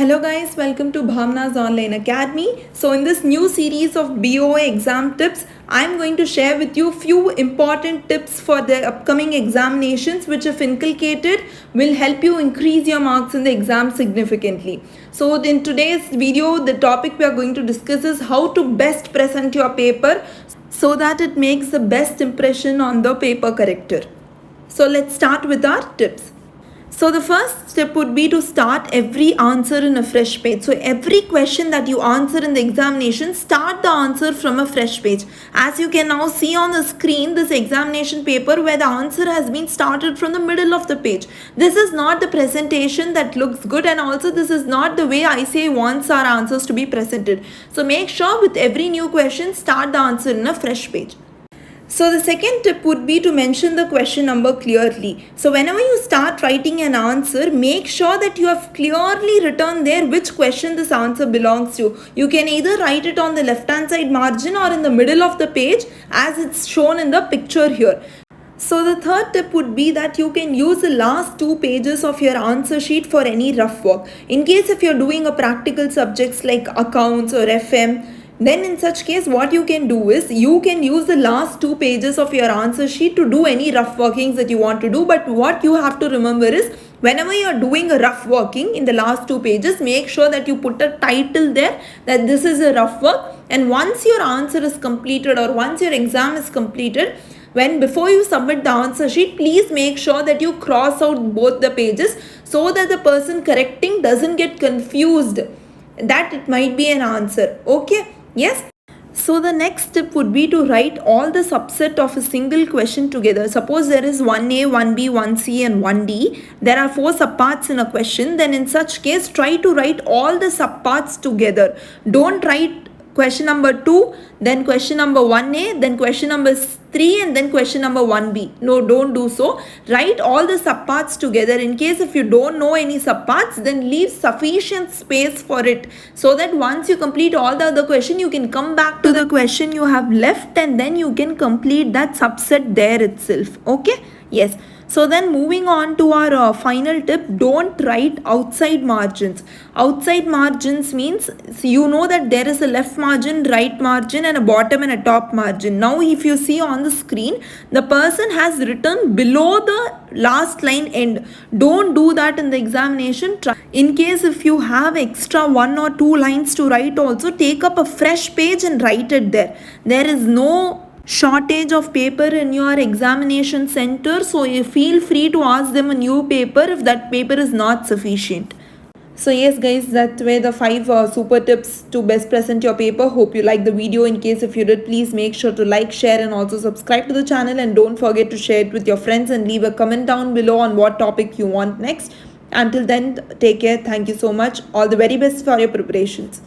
Hello guys, welcome to Bhavna's Online Academy. So in this new series of BOA exam tips, I'm going to share with you few important tips for the upcoming examinations which if inculcated will help you increase your marks in the exam significantly. So in today's video, the topic we are going to discuss is how to best present your paper so that it makes the best impression on the paper corrector. So let's start with our tips. So the first step would be to start every answer in a fresh page. So every question that you answer in the examination, start the answer from a fresh page. As you can now see on the screen, this examination paper where the answer has been started from the middle of the page. This is not the presentation that looks good, and also this is not the way ICAI wants our answers to be presented. So make sure with every new question, start the answer in a fresh page. So the second tip would be to mention the question number clearly. So whenever you start writing an answer, make sure that you have clearly written there which question this answer belongs to. You can either write it on the left hand side margin or in the middle of the page as it's shown in the picture here. So the third tip would be that you can use the last 2 pages of your answer sheet for any rough work. In case if you're doing a practical subjects like accounts or FM, then in such case what you can do is you can use the last 2 pages of your answer sheet to do any rough workings that you want to do. But what you have to remember is whenever you are doing a rough working in the last 2 pages, make sure that you put a title there that this is a rough work. And once your answer is completed or once your exam is completed, before you submit the answer sheet, please make sure that you cross out both the pages so that the person correcting doesn't get confused that it might be an answer. Okay. Yes. So the next step would be to write all the subset of a single question together. Suppose there is 1A, 1B, 1C and 1D. There are 4 subparts in a question. Then in such case, try to write all the subparts together. Don't write question number 2, then question number 1A, then question number 3 and then question number 1B. No, don't do so. Write all the subparts together. In case if you don't know any subparts, then leave sufficient space for it so that once you complete all the other question, you can come back to the question you have left and then you can complete that subset there itself. Okay? Yes. So then moving on to our final tip, don't write outside margins. Outside margins means you know that there is a left margin, right margin and a bottom and a top margin. Now if you see on the screen, the person has written below the last line end. Don't do that in the examination. In case if you have extra 1 or 2 lines to write also, take up a fresh page and write it there. There is no shortage of paper in your examination center, so you feel free to ask them a new paper if that paper is not sufficient. So yes guys, that were the 5 super tips to best present your paper. Hope you liked the video. In case if you did, please make sure to like, share and also subscribe to the channel, and don't forget to share it with your friends and leave a comment down below on what topic you want next. Until then, take care. Thank you so much. All the very best for your preparations.